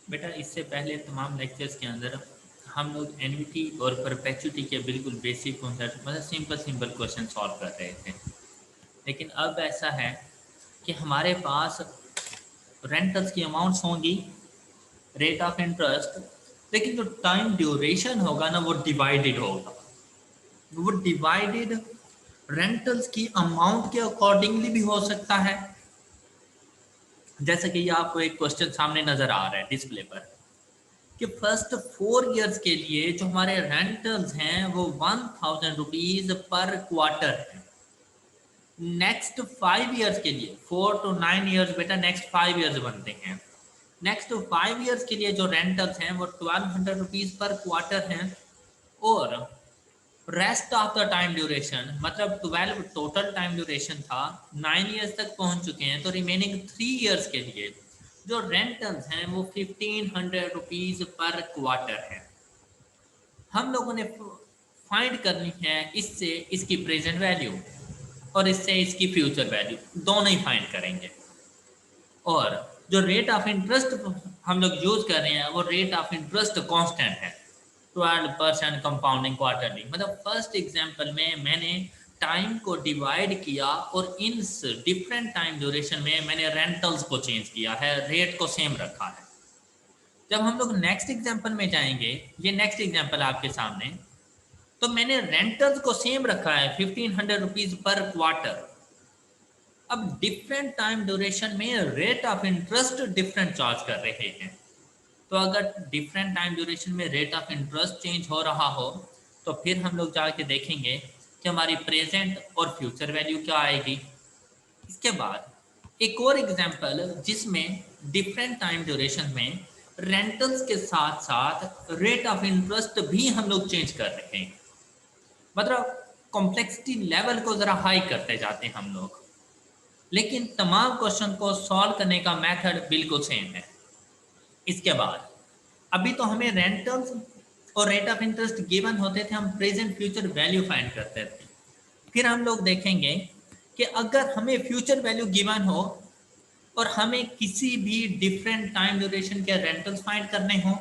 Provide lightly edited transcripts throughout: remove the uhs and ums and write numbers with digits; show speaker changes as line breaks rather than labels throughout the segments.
बेटा इससे पहले तमाम लेक्चर्स के अंदर हम लोग एन्युटी और परपेचुटी के बिल्कुल बेसिक कॉन्सेप्ट मतलब सिंपल क्वेश्चन सॉल्व कर रहे थे। लेकिन अब ऐसा है कि हमारे पास रेंटल्स की अमाउंट्स होंगी, रेट ऑफ इंटरेस्ट, लेकिन जो टाइम ड्यूरेशन होगा ना वो डिवाइडेड होगा। वो डिवाइडेड रेंटल्स की अमाउंट के अकॉर्डिंगली भी हो सकता है। जैसे कि ये आपको एक क्वेश्चन सामने नजर आ रहा है डिस्प्ले पर कि फर्स्ट 4 इयर्स के लिए जो हमारे रेंटल्स हैं वो 1000 रुपीज पर क्वार्टर है। नेक्स्ट 5 इयर्स के लिए 4 to 9 इयर्स बेटा नेक्स्ट 5 इयर्स बनते हैं। नेक्स्ट 5 इयर्स के लिए जो रेंटल्स हैं वो 1200 रुपीज पर क्वार्टर हैं। और rest of the time duration मतलब 12 टोटल टाइम ड्यूरेशन था, 9 इयर्स तक पहुंच चुके हैं, तो रिमेनिंग 3 इयर्स के लिए जो रेंटल्स हैं वो 1500 रुपीज पर क्वार्टर है। हम लोगों ने फाइंड करनी है इससे इसकी प्रेजेंट वैल्यू और इससे इसकी फ्यूचर वैल्यू, दोनों ही फाइंड करेंगे। और जो रेट ऑफ इंटरेस्ट हम लोग यूज कर रहे हैं वो रेट ऑफ इंटरेस्ट कांस्टेंट है, 12% कंपाउंडिंग क्वार्टरली। मतलब फर्स्ट एग्जांपल में मैंने टाइम को डिवाइड किया और इन डिफरेंट टाइम ड्यूरेशन में मैंने रेंटल्स को चेंज किया है, रेट को सेम रखा है। जब हम लोग नेक्स्ट एग्जांपल में जाएंगे, ये नेक्स्ट एग्जांपल आपके सामने, तो मैंने रेंटल्स को सेम रखा है 1500 रुपीज पर क्वार्टर। अब डिफरेंट टाइम ड्यूरेशन में rate of interest different charge कर रहे हैं। तो अगर डिफरेंट टाइम ड्यूरेशन में रेट ऑफ इंटरेस्ट चेंज हो रहा हो तो फिर हम लोग जाके देखेंगे कि हमारी प्रेजेंट और फ्यूचर वैल्यू क्या आएगी। इसके बाद एक और एग्जांपल जिसमें डिफरेंट टाइम ड्यूरेशन में रेंटल्स के साथ साथ रेट ऑफ इंटरेस्ट भी हम लोग चेंज कर रहे हैं। मतलब कॉम्प्लेक्सिटी लेवल को जरा हाई करते जाते हैं हम लोग, लेकिन तमाम क्वेश्चन को सॉल्व करने का मेथड बिल्कुल सेम है। इसके बाद अभी तो हमें रेंटल्स और रेट ऑफ इंटरेस्ट गिवन होते थे, हम प्रेजेंट फ्यूचर वैल्यू फाइंड करते थे। फिर हम लोग देखेंगे कि अगर हमें फ्यूचर वैल्यू गिवन हो और हमें किसी भी डिफरेंट टाइम ड्यूरेशन के रेंटल्स फाइंड करने हो,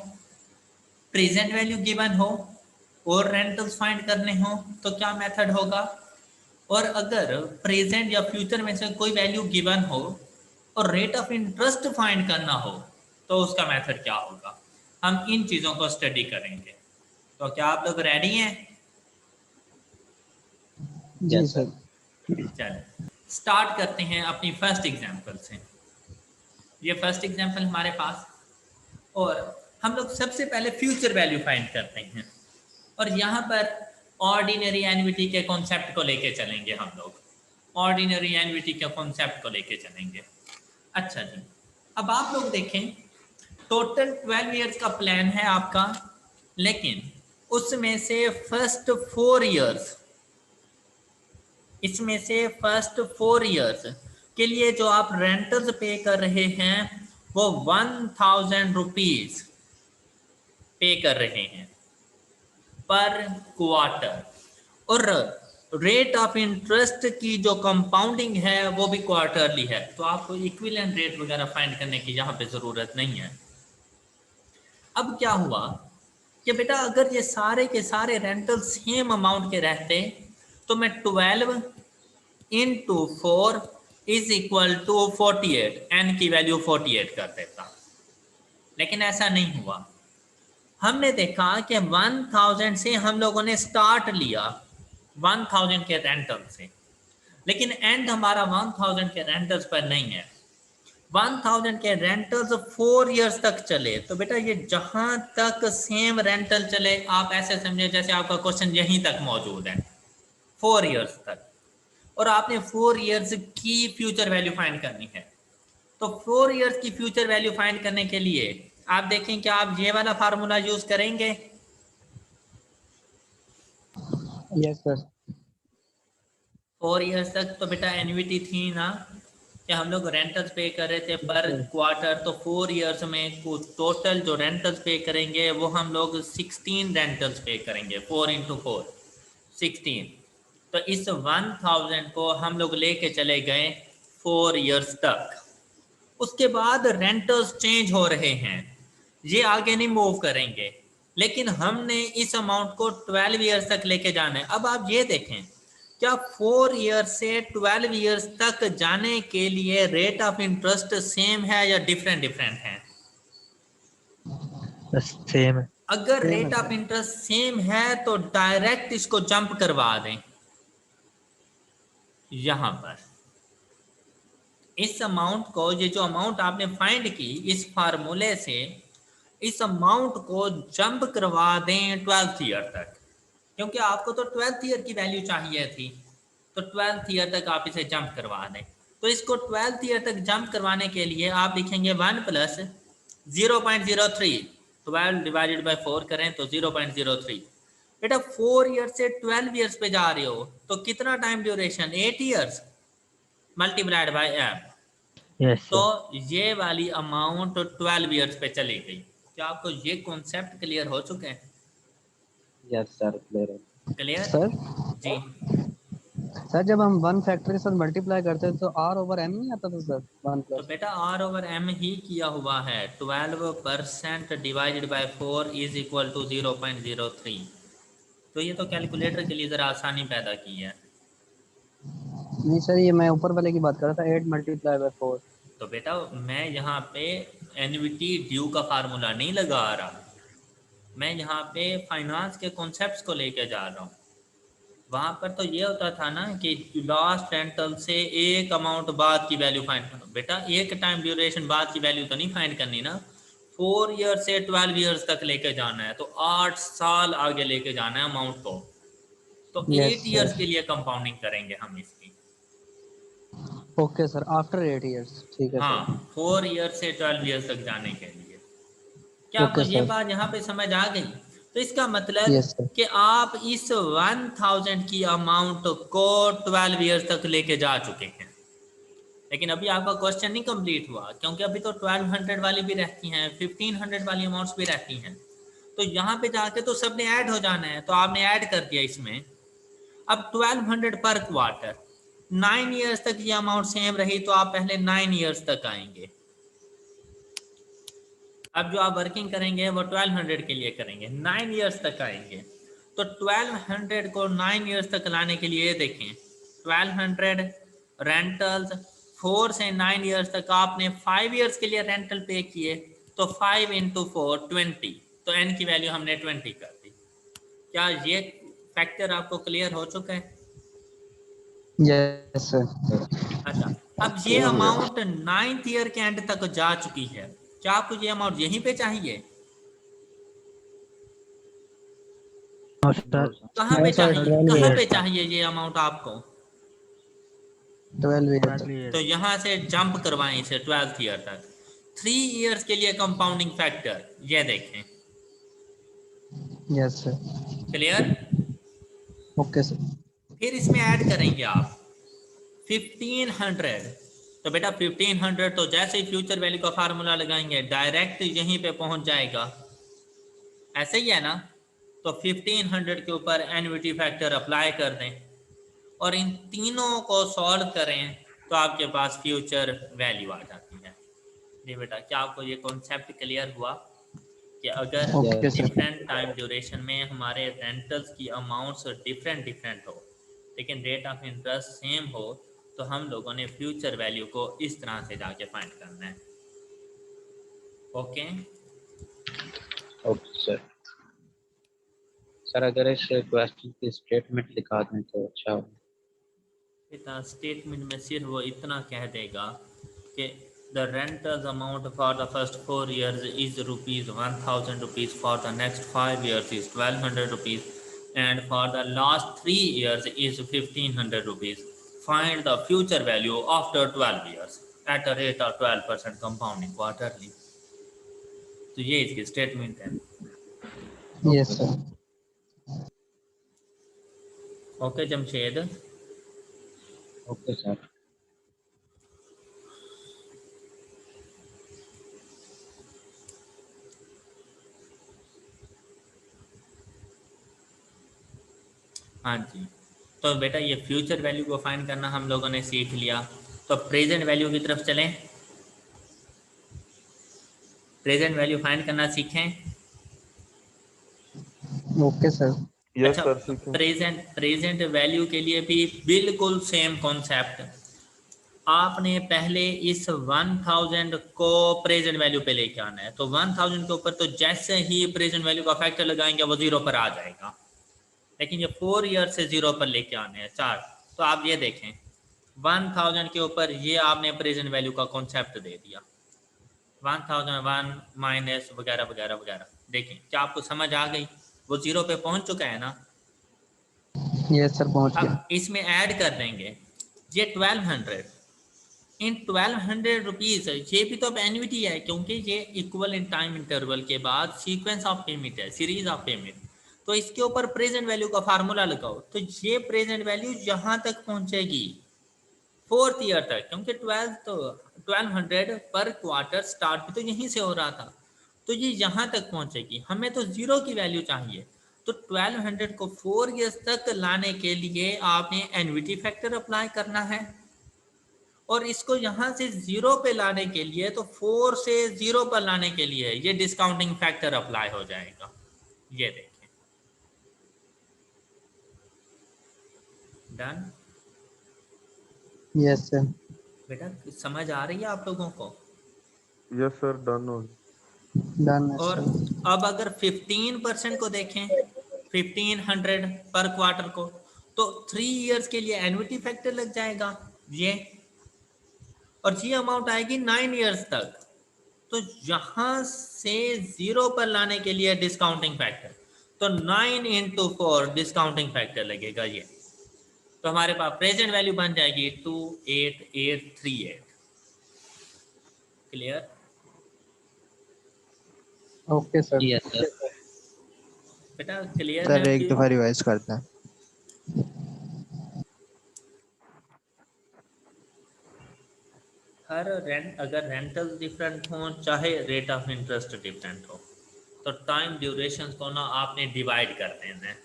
प्रेजेंट वैल्यू गिवन हो और रेंटल्स फाइंड करने हो तो क्या मेथड होगा। और अगर प्रेजेंट या फ्यूचर में से कोई वैल्यू गिवन हो और रेट ऑफ इंटरेस्ट फाइंड करना हो तो उसका मेथड क्या होगा। हम इन चीजों को स्टडी करेंगे। तो क्या आप लोग रेडी हैं?
जी सर।
चलिए स्टार्ट करते हैं अपनी फर्स्ट एग्जांपल से। ये फर्स्ट एग्जांपल हमारे पास, और हम लोग सबसे पहले फ्यूचर वैल्यू फाइंड करते हैं और यहाँ पर ऑर्डिनरी एन्युटी के कॉन्सेप्ट को लेके चलेंगे। हम लोग ऑर्डिनरी एन्युटी के कॉन्सेप्ट को लेके चलेंगे। अच्छा जी, अब आप लोग देखें टोटल 12 इयर्स का प्लान है आपका, लेकिन उसमें से फर्स्ट 4 इयर्स, इसमें से फर्स्ट 4 इयर्स के लिए जो आप रेंटल्स पे कर रहे हैं वो 1000 रुपीज पे कर रहे हैं पर क्वार्टर। और रेट ऑफ इंटरेस्ट की जो कंपाउंडिंग है वो भी क्वार्टरली है, तो आपको इक्विवेलेंट रेट वगैरह फाइंड करने की यहाँ पे ज़रूरत नहीं है। अब क्या हुआ कि बेटा अगर ये सारे के सारे रेंटल सेम अमाउंट के रहते तो मैं 12 into 4 is equal to 48, N की वैल्यू 48 कर देता। लेकिन ऐसा नहीं हुआ। हमने देखा कि 1000 से हम लोगों ने स्टार्ट लिया, 1000 के रेंटल से, लेकिन एंड हमारा 1000 के रेंटल्स पर नहीं है। 1000 के रेंटल्स 4 इयर्स तक चले। तो बेटा ये जहां तक सेम रेंटल चले आप ऐसे समझे जैसे आपका क्वेश्चन यहीं तक मौजूद है, 4 इयर्स तक, और आपने 4 इयर्स की फ्यूचर वैल्यू फाइंड करनी है। तो 4 इयर्स की फ्यूचर वैल्यू फाइंड करने के लिए आप देखें कि आप ये वाला फार्मूला यूज करेंगे।
Yes sir.
4 इयर्स तक तो बेटा एन्युटी थी ना कि हम लोग रेंटल्स पे कर रहे थे पर क्वार्टर, तो 4 इयर्स में टोटल जो रेंटल्स पे करेंगे वो हम लोग 16 रेंटल्स पे करेंगे। 4 इंटू 4 16। तो इस 1000 को हम लोग लेके चले गए 4 इयर्स तक। उसके बाद रेंटल्स चेंज हो रहे हैं, ये आगे नहीं मूव करेंगे, लेकिन हमने इस अमाउंट को 12 ईयर्स तक लेके जाना है। अब आप ये देखें, क्या 4 ईयर से 12 ईयर्स तक जाने के लिए रेट ऑफ इंटरेस्ट सेम है या डिफरेंट डिफरेंट है?
सेम है।
अगर
Same
रेट
है,
ऑफ
sir.
इंटरेस्ट सेम है तो डायरेक्ट इसको जंप करवा दें यहां पर। इस अमाउंट को, ये जो अमाउंट आपने फाइंड की इस फार्मूले से, इस अमाउंट को जंप करवा दें 12th ईयर तक, क्योंकि आपको तो 12th ईयर की वैल्यू चाहिए थी, तो 12th ईयर तक आप इसे जंप करवा दें। तो इसको 12th ईयर तक जंप करवाने के लिए आप लिखेंगे 1 + 0.03, 12 डिवाइडेड बाय 4 करें तो 0.03। बेटा 4 ईयर से 12 ईयर्स पे जा रहे हो तो कितना time duration, 8 years multiplied by M.
Yes
तो
सर।
ये वाली अमाउंट 12 ईयर्स पे चली गई। क्या आपको ये कॉन्सेप्ट क्लियर हो चुके हैं?
यस सर, क्लियर है।
क्लियर
सर
जी।
सर जब हम वन फैक्टर के साथ मल्टीप्लाई करते हैं तो आर ओवर एम नहीं आता था सर, वन
तो
प्लस।
बेटा आर ओवर एम ही किया हुआ है, 12% divided by 4 is equal to 0.03। तो ये तो कैलकुलेटर के लिए ज़रा आसानी पैदा की है।
नहीं सर, ये मैं ऊपर वाले की बात कर रहा था, 8 मल्टीप्लाई बाय 4।
तो बेटा मैं यहाँ पे एनविटी ड्यू का फार्मूला नहीं लगा रहा, मैं यहाँ पे फाइनेंस के कॉन्सेप्ट्स को लेके जा रहा हूँ। वहाँ पर तो ये होता था ना कि लास्ट रेंटल से एक अमाउंट बाद की वैल्यू फाइंड करो। बेटा एक टाइम ड्यूरेशन बाद की वैल्यू तो नहीं फाइंड करनी ना, 4 ईयर से 12 ईयर्स तक लेके जाना है, तो 8 साल आगे लेके जाना है अमाउंट को। तो
यस
8 ईयर्स
सर।
के लिए कंपाउंडिंग करेंगे हम इसकी।
ओके सर, आफ्टर 8 इयर्स, ठीक है
हाँ,
सर।
4 ईयर से 12 ईयर्स तक जाने के लिए। क्या आपको
ओके
ये
सर।
बात यहाँ पे समझ आ गई? तो इसका मतलब
यस सर।
कि आप इस 1000 की अमाउंट को 12 ईयर्स तक लेके जा चुके हैं। लेकिन अभी आपका क्वेश्चन नहीं कंप्लीट हुआ, क्योंकि अभी तो 1200 वाली भी रहती हैं, 1500 वाली अमाउंट्स भी रहती हैं। तो यहाँ पे जाके तो सबने ऐड हो जाना है, तो आपने ऐड कर दिया इसमें। अब 1200 पर क्वार्टर, 9 ईयर्स तक ये अमाउंट सेम रही तो आप पहले 9 ईयर्स तक आएंगे। अब जो आप वर्किंग करेंगे वो 1200 के लिए करेंगे, 9 ईयर्स तक आएंगे। तो 1200 को 9 ईयर्स तक लाने के लिए देखें, 1200 रेंटल्स, 4 से 9 ईयर्स तक आपने 5 ईयर्स के लिए रेंटल पे किए, तो 5 × 4 20, तो एन की वैल्यू हमने 20 कर दी। क्या ये फैक्टर आपको क्लियर हो चुका है?
Yes sir.
अच्छा, अब ये अमाउंट 9th ईयर के एंड तक जा चुकी है, क्या आपको ये अमाउंट यहीं पे चाहिए?
सर
कहाँ पे
सर,
चाहिए,
12
कहाँ पे
ईयर्स,
चाहिए ये अमाउंट आपको?
12 ईयर्स तक।
तो यहाँ से जंप करवाएं इसे 12th ईयर तक। 3 ईयर्स के लिए कंपाउंडिंग फैक्टर ये देखें।
Yes sir.
Clear?
Okay sir.
फिर इसमें ऐड करेंगे आप 1500। तो बेटा 1500 तो जैसे ही फ्यूचर वैल्यू का फार्मूला लगाएंगे डायरेक्ट यहीं पे पहुंच जाएगा, ऐसे ही है ना? तो 1500 के ऊपर एन्युटी फैक्टर अप्लाई कर दें और इन तीनों को सॉल्व करें तो आपके पास फ्यूचर वैल्यू आ जाती है। जी बेटा, क्या आपको ये कॉन्सेप्ट क्लियर हुआ कि अगर
okay sir.
Different time duration में हमारे रेंटल्स की अमाउंट्स डिफरेंट डिफरेंट हो लेकिन रेट ऑफ इंटरेस्ट सेम हो, तो हम लोगों ने फ्यूचर वैल्यू को इस तरह से जाके फाइंड करना है। Okay
okay sir. सर अगर इस क्वेश्चन की स्टेटमेंट लिखा दें तो अच्छा हो।
बेटा स्टेटमेंट में सिर्फ वो इतना कह देगा कि the rentals amount for the first 4 years is ₹1000, for the next 5 years is 1200 rupees, and for the last 3 years is 1500 rupees. Find the future value after 12 years at a rate of 12% compounding quarterly. तो ये इसकी statement है।
Yes sir.
Okay Jamshed,
okay sir.
हाँ जी। तो बेटा ये future value को find करना हम लोगों ने सीख लिया, तो प्रेजेंट वैल्यू की तरफ चलें। प्रेजेंट वैल्यू फाइंड करना सीखें।
Okay sir.
यस
अच्छा,
सर सीखें।
प्रेजेंट वैल्यू के लिए भी बिल्कुल सेम कॉन्सेप्ट। आपने पहले इस 1000 को प्रेजेंट वैल्यू पे लेके आना है। तो 1000 के ऊपर तो जैसे ही प्रेजेंट वैल्यू का फैक्टर लगाएंगे वो 0 पर आ जाएगा। लेकिन ये 4 ईयर से 0 पर लेके आने हैं 4। तो आप ये देखें 1000 के ऊपर ये आपने प्रेजेंट वैल्यू का कॉन्सेप्ट दे दिया, 1001 माइनस वगैरह वगैरह वगैरह। देखें क्या आपको समझ आ गई? वो 0 पे पहुंच चुका है ना।
यस सर, पहुंच गया।
अब इसमें ऐड कर देंगे ये 1200 इन 1200 रुपीज। ये भी तो अब एन्युटी है, क्योंकि ये इक्वल इन टाइम इंटरवल के बाद सीक्वेंस ऑफ पेमेंट है, सीरीज ऑफ पेमेंट। तो इसके ऊपर प्रेजेंट वैल्यू का फार्मूला लगाओ, तो ये प्रेजेंट वैल्यू यहाँ तक पहुंचेगी 4th ईयर तक, क्योंकि 1200 पर क्वार्टर स्टार्ट भी तो यहीं से हो रहा था। तो ये यहाँ तक पहुंचेगी। हमें तो 0 की वैल्यू चाहिए। तो 1200 को 4 ईयर्स तक लाने के लिए आपने एन्युटी फैक्टर अप्लाई करना है, और इसको यहाँ से 0 पे लाने के लिए, तो 4 से 0 पर लाने के लिए ये डिस्काउंटिंग फैक्टर अप्लाई हो जाएगा। ये देखें, डन।
Yes sir.
बेटा समझ आ रही है आप लोगों को?
यस सर डन हो।
डन है
और
सर।
अब अगर 15% को देखें, 1500 पर क्वार्टर को, तो 3 इयर्स के लिए एन्युटी फैक्टर लग जाएगा ये, और ये अमाउंट आएगी 9 इयर्स तक। तो यहां से 0 पर लाने के लिए डिस्काउंटिंग फैक्टर, तो 9 इंटू 4 डिस्काउंटिंग फैक्टर लगेगा ये। तो हमारे पास प्रेजेंट वैल्यू बन जाएगी 28838। Clear?
Okay sir.
Yes sir.
बेटा क्लियर है?
सर एक दफा रिवाइज करते हैं।
हर रेंट, अगर रेंटल डिफरेंट हो चाहे रेट ऑफ इंटरेस्ट डिफरेंट हो, तो टाइम ड्यूरेशन को ना आपने डिवाइड कर देना है।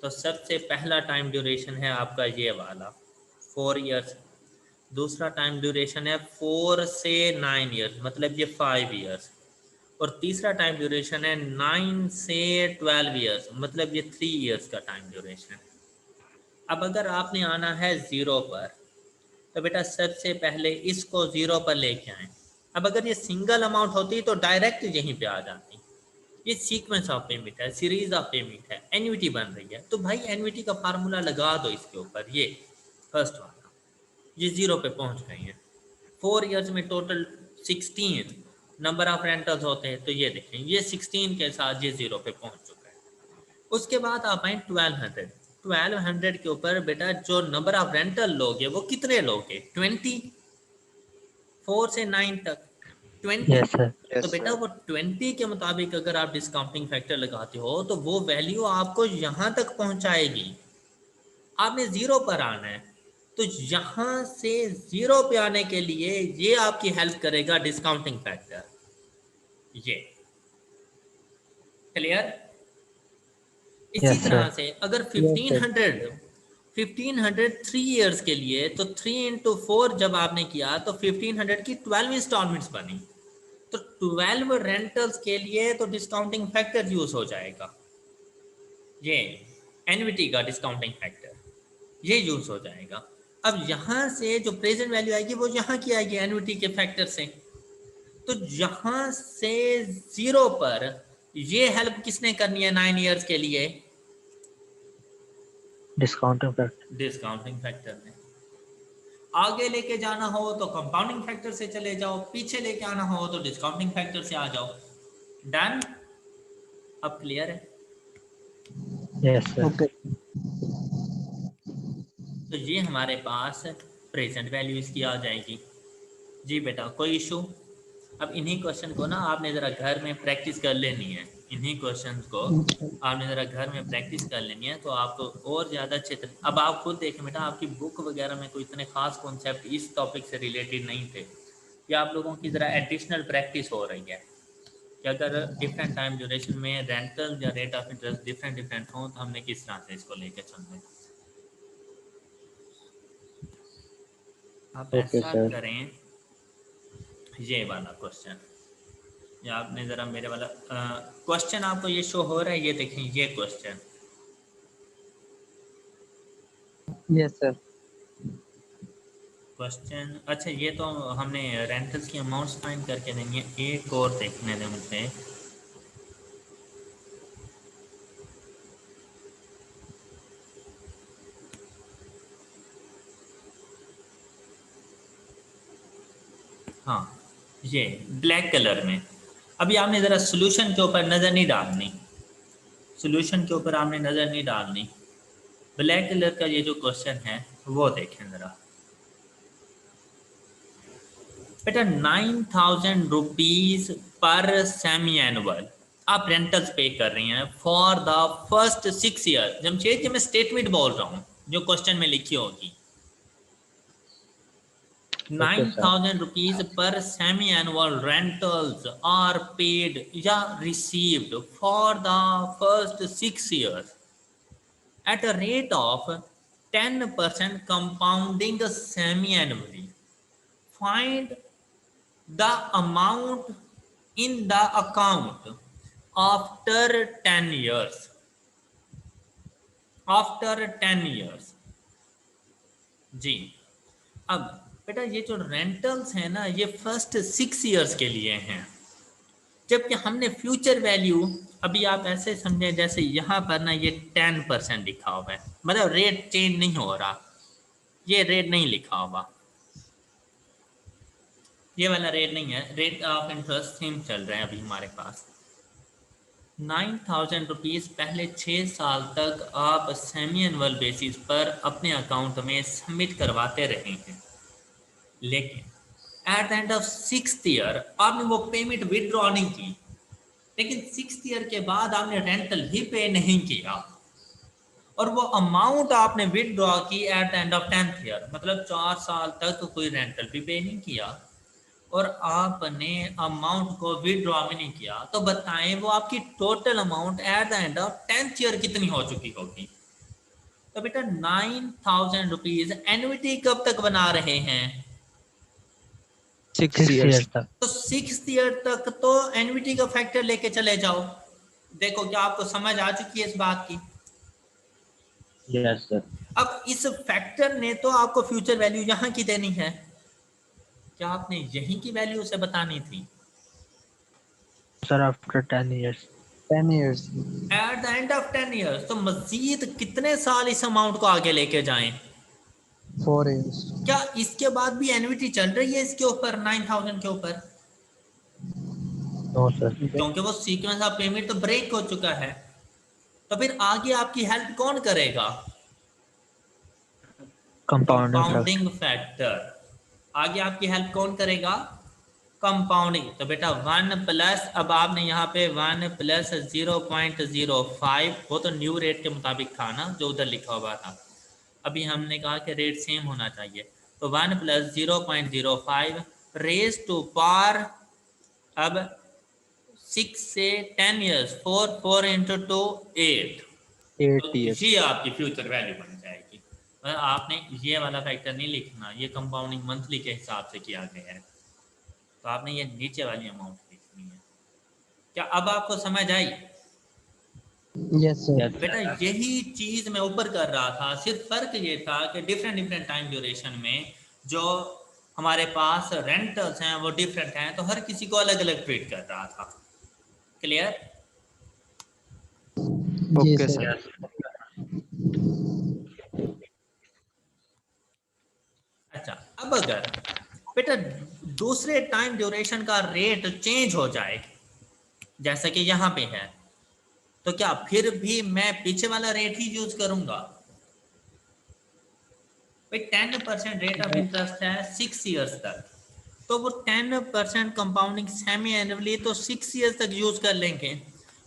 तो सबसे पहला टाइम ड्यूरेशन है आपका ये वाला 4 इयर्स। दूसरा टाइम ड्यूरेशन है 4 से 9 इयर्स, मतलब ये 5 इयर्स। और तीसरा टाइम ड्यूरेशन है 9 से 12 इयर्स, मतलब ये 3 इयर्स का टाइम ड्यूरेशन। अब अगर आपने आना है 0 पर, तो बेटा सबसे पहले इसको 0 पर लेके आए। अब अगर ये सिंगल अमाउंट होती तो डायरेक्ट यहीं पे आ जाती। ये सीक्वेंस ऑफ पेमेंट है, सीरीज ऑफ पेमेंट है, एन्युटी बन रही है, तो भाई एन्युटी का फार्मूला लगा दो इसके ऊपर। ये फर्स्ट वाला, ये 0 पे पहुंच गई है। 4 इयर्स में टोटल 16 नंबर ऑफ रेंटल्स होते हैं, तो ये देखें ये 16 के साथ ये 0 पे पहुंच चुका है। उसके बाद आप आए 1200 के ऊपर। बेटा जो नंबर ऑफ रेंटल लोग हैं वो कितने लोग हैं? 20, 4 से 9 तक 20।
Yes sir.
तो बेटा वो 20 के मुताबिक अगर आप डिस्काउंटिंग फैक्टर लगाते हो, तो वो वैल्यू आपको यहाँ तक पहुँचाएगी। आपने 0 पर आना है, तो यहाँ से 0 पे आने के लिए ये आपकी हेल्प करेगा डिस्काउंटिंग फैक्टर। ये क्लियर? इसी
यस
तरह
सर।
से अगर 1500 3 इयर्स के लिए, तो 3 इंटू 4 जब आपने किया तो 1500 की 12 इंस्टॉलमेंट्स बनी। तो 12 रेंटल्स के लिए तो डिस्काउंटिंग फैक्टर यूज हो जाएगा, ये एन्युटी का डिस्काउंटिंग फैक्टर ये यूज हो जाएगा। अब यहाँ से जो प्रेजेंट वैल्यू आएगी वो यहाँ की आएगी एन्युटी के फैक्टर से। तो यहाँ से 0 पर ये हेल्प किसने करनी है 9 इयर्स के लिए?
Discounting factor.
डिस्काउंटिंग फैक्टर ने। आगे लेके जाना हो तो कंपाउंडिंग फैक्टर से चले जाओ, पीछे लेके आना हो तो डिस्काउंटिंग फैक्टर से आ जाओ। डन? अब क्लियर है?
Yes sir.
ओके।
तो ये हमारे पास प्रेजेंट वैल्यू इसकी आ जाएगी। जी बेटा कोई इशू? अब इन्हीं क्वेश्चन को ना आपने ज़रा घर में प्रैक्टिस कर लेनी है। इन्हीं क्वेश्चन को आपने ज़रा घर में प्रैक्टिस कर लेनी है, तो आपको और ज़्यादा अच्छे तरह। अब आप खुद देखें बेटा, आपकी बुक वगैरह में कोई इतने खास कॉन्सेप्ट इस टॉपिक से रिलेटेड नहीं थे, या आप लोगों की ज़रा एडिशनल प्रैक्टिस हो रही है कि अगर डिफरेंट टाइम ड्यूरेशन में रेंटल या रेट ऑफ इंटरेस्ट डिफरेंट हों तो हमने किस तरह से इसको लेके चलना है। आप
ओके
ऐसा
सर।
करें, ये वाला क्वेश्चन ये आपने ज़रा मेरे वाला क्वेश्चन आपको ये शो हो रहा है, ये देखें ये क्वेश्चन।
Yes sir.
क्वेश्चन अच्छा, ये तो हमने रेंटल्स की अमाउंट्स फाइंड करके देंगे। एक और देखने दें मुझे। हाँ, ये ब्लैक कलर में। अभी आपने ज़रा सोल्यूशन के ऊपर नज़र नहीं डालनी, सोल्यूशन के ऊपर आपने नज़र नहीं डालनी। ब्लैक कलर का ये जो क्वेश्चन है वो देखें ज़रा। बेटा 9,000 रुपीज़ पर सेमी एनुअल आप रेंटल्स पे कर रही हैं for the first 6 year. Jamshed ji मैं स्टेटमेंट बोल रहा हूँ जो क्वेश्चन में लिखी होगी।
Okay, sir.
9,000 rupees per semi-annual rentals are paid या received for the first 6 years at a rate of 10% compounding semi-annually. Find the amount in the account after 10 years. After 10 years. जी, अब बेटा ये जो रेंटल्स हैं ना ये फर्स्ट 6 इयर्स के लिए हैं, जबकि हमने फ्यूचर वैल्यू अभी आप ऐसे समझें जैसे यहाँ पर ना ये 10% लिखा हुआ है, मतलब रेट चेंज नहीं हो रहा, ये रेट नहीं लिखा हुआ, ये वाला रेट नहीं है, रेट ऑफ इंटरेस्ट सेम चल रहे हैं अभी हमारे पास। 9,000 रुपीज़ पहले 6 साल तक आप सेमी एनुअल बेसिस पर अपने अकाउंट में सबमिट करवाते रहे हैं, लेकिन at the end of 6th year आपने वो पेमेंट विदड्रॉ नहीं की, लेकिन 6th ईयर के बाद आपने रेंटल ही पे नहीं किया और वो अमाउंट आपने विदड्रॉ की at the end of 10th year, मतलब 4 साल तक कोई रेंटल भी पे नहीं किया और आपने अमाउंट को विदड्रॉ भी नहीं किया, तो बताएं वो आपकी total amount at the end of 10th year कितनी हो चुकी होगी। तो बेटा 9,000 रुपीज एन्युटी कब तक बना रहे हैं?
6 years तक।
तो 6th ईयर तक तो एन्युटी का फैक्टर लेके चले जाओ। देखो क्या आपको समझ आ चुकी है इस बात की?
Yes sir.
अब इस फैक्टर ने तो आपको फ्यूचर वैल्यू यहाँ की देनी है, क्या आपने यहीं की वैल्यू उसे बतानी थी?
Sir after 10 years।
10 years।
At the end of 10 years तो मजीद कितने साल इस अमाउंट को आगे लेके जाएं?
4 years।
क्या इसके बाद भी एन्युटी चल रही है इसके ऊपर 9,000 के ऊपर?
No sir.
क्योंकि वो सीक्वेंस ऑफ पेमेंट तो ब्रेक हो चुका है, तो फिर आगे आपकी हेल्प कौन करेगा? Compounding factor. आगे आपकी हेल्प कौन करेगा? कंपाउंडिंग। तो बेटा 1 प्लस, अब आपने यहाँ पे 1 प्लस 0.05, वो तो न्यू रेट के मुताबिक था ना जो उधर लिखा हुआ था, अभी हमने कहा कि रेट सेम होना चाहिए, तो 1 प्लस 0.05 रेज टू पार, अब 6 से 10 ईयर्स 4 इंटू 2 8
years।
ये आपकी फ्यूचर वैल्यू बन जाएगी। आपने ये वाला फैक्टर नहीं लिखना, ये कंपाउंडिंग मंथली के हिसाब से किया गया है, तो आपने ये नीचे वाली अमाउंट लिखनी है। क्या अब आपको समझ आई?
Yes sir.
बेटा यही चीज मैं ऊपर कर रहा था, सिर्फ फर्क ये था कि डिफरेंट टाइम ड्यूरेशन में जो हमारे पास रेंटल्स हैं वो डिफरेंट हैं, तो हर किसी को अलग अलग ट्रीट कर रहा था। क्लियर?
Okay sir.
अच्छा, अब अगर बेटा दूसरे टाइम ड्यूरेशन का रेट चेंज हो जाए जैसा कि यहाँ पे है, तो क्या फिर भी मैं पीछे वाला रेट ही यूज करूंगा? भाई 10% रेट ऑफ इंटरेस्ट है 6 इयर्स तक, तो वो 10% कंपाउंडिंग सेमी एनुअली तो 6 इयर्स तक यूज कर लेंगे,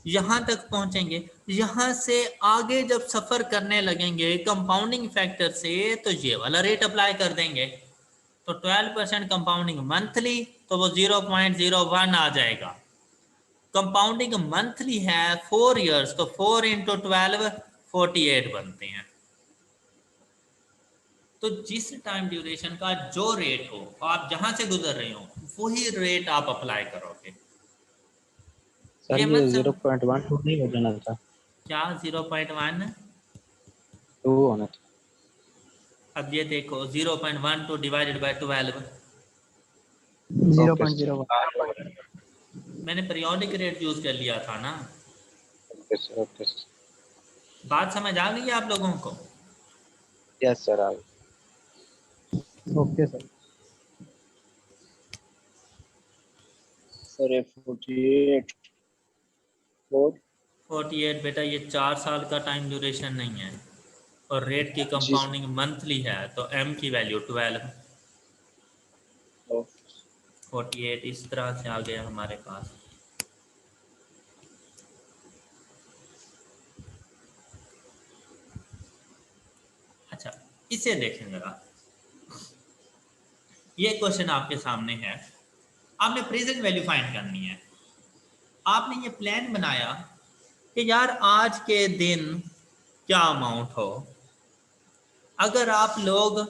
यहाँ तक पहुंचेंगे। यहाँ से आगे जब सफर करने लगेंगे कंपाउंडिंग फैक्टर से, तो ये वाला रेट अप्लाई कर देंगे, तो 12% कंपाउंडिंग मंथली, तो वो 0.01 आ जाएगा। कंपाउंडिंग मंथली है 4 इयर्स, तो 4 इंटू 12 48 बनते हैं। तो जिस टाइम ड्यूरेशन का जो रेट हो, आप जहां से गुजर रहे हो वही रेट आप अप्लाई करोगे।
सर
ये
ये
मत
0.12 नहीं हो जाना था,
क्या 0.1?
2 होना था।
अब ये देखो 0.12 डिवाइडेड बाय 12,
0.01।
मैंने पीरियोडिक रेट यूज कर लिया था ना।
Okay sir, okay sir.
बात समझ आ गई है आप लोगों को?
यस सर, आ
ओके सर।
सर 48 4।
48 बेटा ये 4 साल का टाइम ड्यूरेशन नहीं है, और रेट की
जी सर।
कंपाउंडिंग मंथली है, तो m की वैल्यू 12। 48 इस तरह से आ गया हमारे पास। अच्छा, इसे देखें जरा। ये क्वेश्चन आपके सामने है, आपने प्रेजेंट वैल्यू फाइंड करनी है। आपने ये प्लान बनाया कि यार आज के दिन क्या अमाउंट हो। अगर आप लोग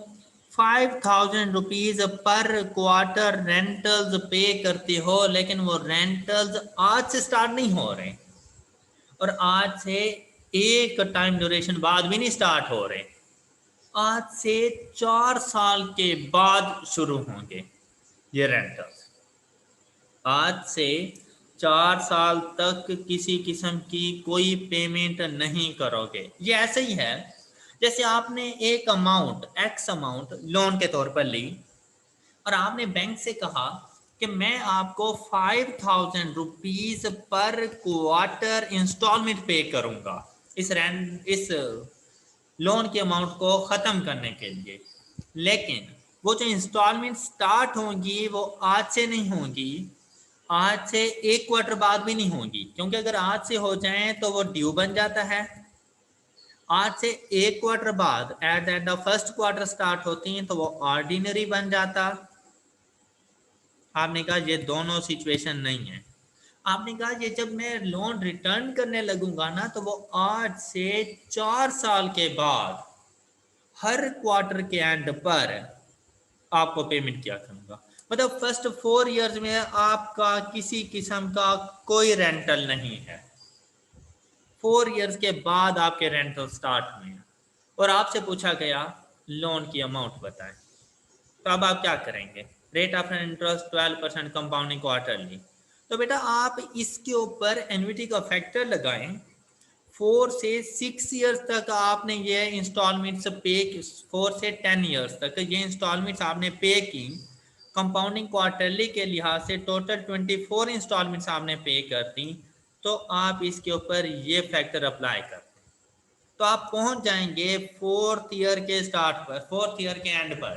5,000 रुपीज पर क्वार्टर रेंटल्स पे करते हो, लेकिन वो रेंटल्स आज से स्टार्ट नहीं हो रहे, और आज से एक टाइम ड्यूरेशन बाद भी नहीं स्टार्ट हो रहे, आज से 4 साल के बाद शुरू होंगे ये रेंटल्स। आज से 4 साल तक किसी किस्म की कोई पेमेंट नहीं करोगे। ये ऐसे ही है जैसे आपने एक अमाउंट एक्स अमाउंट लोन के तौर पर ली, और आपने बैंक से कहा कि मैं आपको 5,000 रुपीज पर क्वार्टर इंस्टॉलमेंट पे करूंगा इस लोन के अमाउंट को ख़त्म करने के लिए। लेकिन वो जो इंस्टॉलमेंट स्टार्ट होंगी वो आज से नहीं होंगी, आज से एक क्वार्टर बाद भी नहीं होंगी, क्योंकि अगर आज से हो जाए तो वो ड्यू बन जाता है। आज से एक क्वार्टर बाद at the end of first quarter start होती हैं तो वो ऑर्डिनरी बन जाता। आपने कहा ये दोनों सिचुएशन नहीं है। आपने कहा ये जब मैं लोन रिटर्न करने लगूंगा ना, तो वो आज से 4 साल के बाद हर क्वार्टर के एंड पर आपको पेमेंट किया करूंगा। मतलब फर्स्ट 4 इयर्स में आपका किसी किस्म का कोई रेंटल नहीं है। 4 इयर्स के बाद आपके रेंटल स्टार्ट हुए हैं, और आपसे पूछा गया लोन की अमाउंट बताएं। तो अब आप क्या करेंगे? Rate of interest 12% compounding quarterly. तो बेटा आप इसके ऊपर एन्युटी का फैक्टर लगाएं। 4 से 6 इयर्स तक आपने ये इंस्टॉलमेंट्स पे, 4 से 10 इयर्स तक ये इंस्टॉलमेंट्स आपने पे की। कंपाउंडिंग क्वार्टरली के लिहाज से टोटल 24 इंस्टॉलमेंट्स आपने पे कर दी। तो आप इसके ऊपर ये फैक्टर अप्लाई कर, तो आप पहुंच जाएंगे 4th ईयर के स्टार्ट पर, 4th ईयर के एंड पर।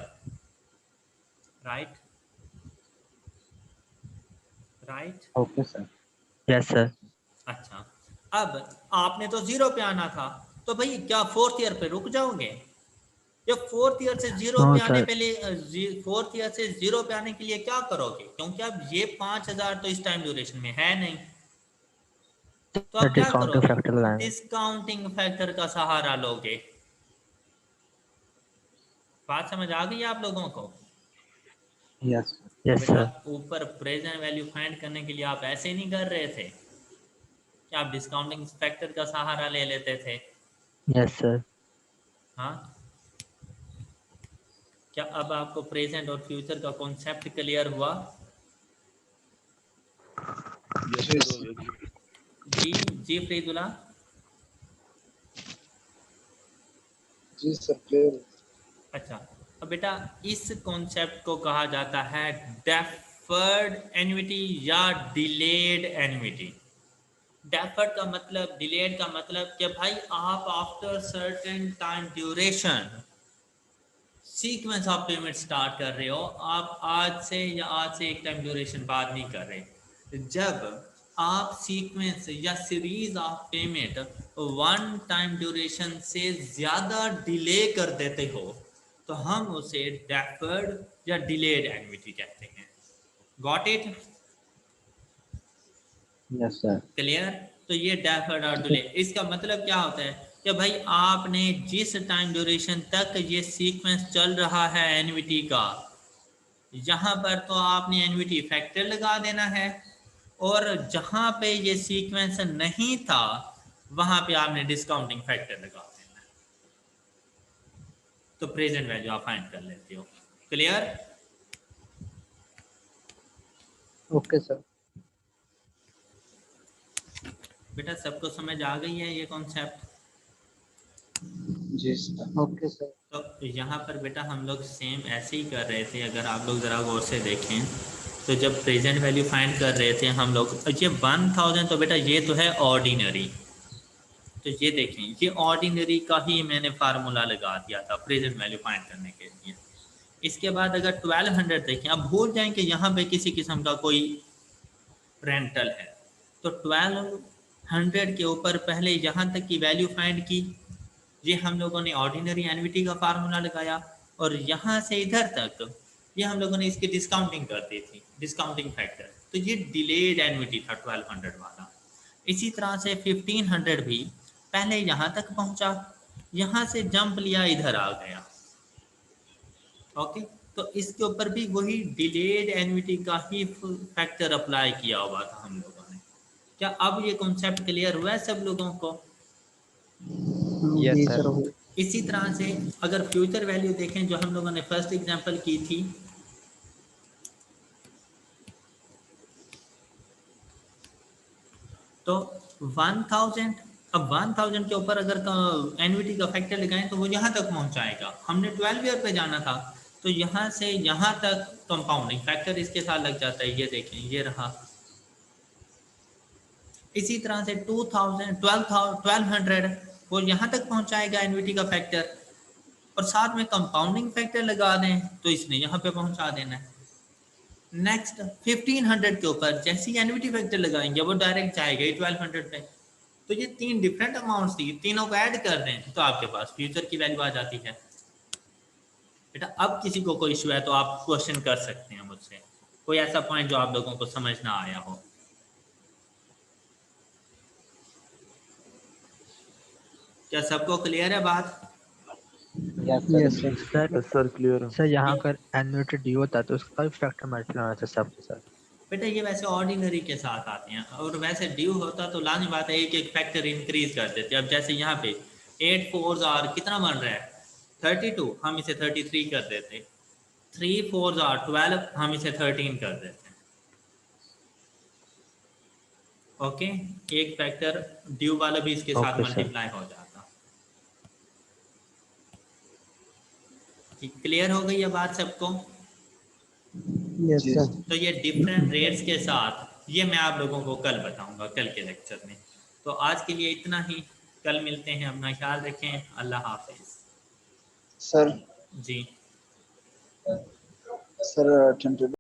Right right.
Okay sir.
Yes sir.
अच्छा, अब आपने तो 0 पे आना था, तो भाई क्या 4th ईयर पे रुक जाओगे? या 4th ईयर से 0
नो
पे आने
सर।
पे लिए 4th ईयर से 0 पे आने के लिए क्या करोगे? क्योंकि अब ये 5,000 तो इस टाइम ड्यूरेशन में है नहीं, तो आप क्या
डिस्काउंटिंग
करोगे?
फैक्टर लगाएंगे।
डिस्काउंटिंग फैक्टर का सहारा लोगे। बात समझ आ गई आप लोगों को?
यस
तो
यस
बेटा
सर।
ऊपर प्रेजेंट वैल्यू फाइंड करने के लिए आप ऐसे नहीं कर रहे थे कि आप डिस्काउंटिंग फैक्टर का सहारा ले लेते थे?
Yes sir.
हाँ, क्या अब आपको प्रेजेंट और फ्यूचर का कॉन्सेप्ट क्लियर हुआ? जी जी फरीदुल्ला।
जी सर, क्लियर।
अच्छा, अब बेटा इस कॉन्सेप्ट को कहा जाता है डेफर्ड एन्युटी या डिलेड एन्युटी। डेफर्ड का मतलब, डिलेड का मतलब कि भाई आप after certain time duration sequence of payment start कर रहे हो, आप आज से या आज से एक टाइम ड्यूरेशन बाद नहीं कर रहे। जब आप सीक्वेंस या series of payment one time duration से ज़्यादा डिले कर देते हो, तो हम उसे डेफर्ड या डिलेड एन्युटी कहते हैं। Got it?
Yes sir.
Clear? तो ये डेफर्ड और डिले, इसका मतलब क्या होता है कि भाई आपने जिस टाइम ड्यूरेशन तक ये सीक्वेंस चल रहा है एन्युटी का, यहाँ पर तो आपने एन्युटी फैक्टर लगा देना है, और जहां पे ये सीक्वेंस नहीं था वहां पे आपने डिस्काउंटिंग फैक्टर लगा देना है। तो प्रेजेंट वैल्यू आप फाइंड कर लेते हो। क्लियर?
Okay sir.
बेटा सबको समझ आ गई है ये कॉन्सेप्ट?
जी सर।
Okay sir.
तो यहाँ पर बेटा हम लोग सेम ऐसे ही कर रहे थे। अगर आप लोग ज़रा गौर से देखें तो जब प्रेजेंट वैल्यू फाइंड कर रहे थे हम लोग, ये 1000 तो बेटा ये तो है ऑर्डिनरी, तो ये देखें ये ऑर्डिनरी का ही मैंने फार्मूला लगा दिया था प्रेजेंट वैल्यू फाइंड करने के लिए। इसके बाद अगर 1200 देखें, अब भूल जाएं कि यहाँ पे किसी किस्म का कोई रेंटल है, तो 1200 के ऊपर पहले यहाँ तक की वैल्यू फाइंड की, ये हम लोगों ने ऑर्डिनरी एन्युटी का फार्मूला लगाया, और यहाँ से इधर तक ये हम लोगों ने इसकी डिस्काउंटिंग कर दी थी, डिस्काउंटिंग फैक्टर, तो ये डिलेड एन्युटी था 1200 वाला। इसी तरह से 1500 भी पहले यहाँ तक पहुँचा, यहाँ से जंप लिया इधर आ गया। ओके, तो इसके ऊपर भी वही डिलेड एन्युटी का ही फैक्टर अप्लाई किया हुआ था हम लोगों ने। क्या अब ये कॉन्सेप्ट क्लियर हुआ है सब लोगों को?
Yes,
जी
sir.
सर हो गया।
इसी तरह से अगर फ्यूचर वैल्यू देखें जो हम लोगों ने फर्स्ट एग्जांपल की थी, तो 1000, अब 1000 के ऊपर अगर एन्युटी का फैक्टर लगाएं तो वो यहाँ तक पहुँचाएगा। हमने 12 ईयर पे जाना था, तो यहाँ से यहाँ तक कंपाउंडिंग फैक्टर इसके साथ लग जाता है। ये देखें ये रहा। इसी तरह से 1200 वो यहाँ तक पहुँचाएगा एन्युटी का फैक्टर, और साथ में कंपाउंडिंग फैक्टर लगा दें तो इसने यहाँ पे पहुँचा देना है। नेक्स्ट 1500 के ऊपर जैसे ही एन्युटी फैक्टर लगाएंगे वो डायरेक्ट जाएगा 1200 पे। तो ये तीन डिफरेंट अमाउंट्स थी, तीनों को ऐड कर दें तो आपके पास फ्यूचर की वैल्यू आ जाती है। बेटा अब किसी को कोई इशू है तो आप क्वेश्चन कर सकते हैं मुझसे, कोई ऐसा पॉइंट जो आप लोगों को समझ ना आया हो। क्या सबको क्लियर है बात?
Yes, sir.
Yes sir.
Sir
yes sir clear है।
सर यहाँ अगर एन्युटी ड्यू होता है तो उसका भी फैक्टर मल्टीप्लाई होना चाहिए सबके साथ।
बेटा ये वैसे ऑर्डिनरी के साथ आते हैं, और वैसे ड्यू होता तो लाजमी बात है एक एक फैक्टर इंक्रीज कर देते। अब जैसे यहाँ पे 8 4 आर कितना बन रहा है 32, हम इसे 33 कर देते। 3 4 आर 12, हम इसे 13 कर देते। ओके, एक फैक्टर ड्यू वाला भी इसके साथ
Okay, sir.
मल्टीप्लाई हो जाता। क्लियर हो गई ये बात सबको?
Yes sir.
तो ये डिफरेंट रेट्स के साथ ये मैं आप लोगों को कल बताऊंगा, कल के लेक्चर में। तो आज के लिए इतना ही, कल मिलते हैं। अपना ख्याल रखें, अल्लाह हाफिज।
सर
जी
सर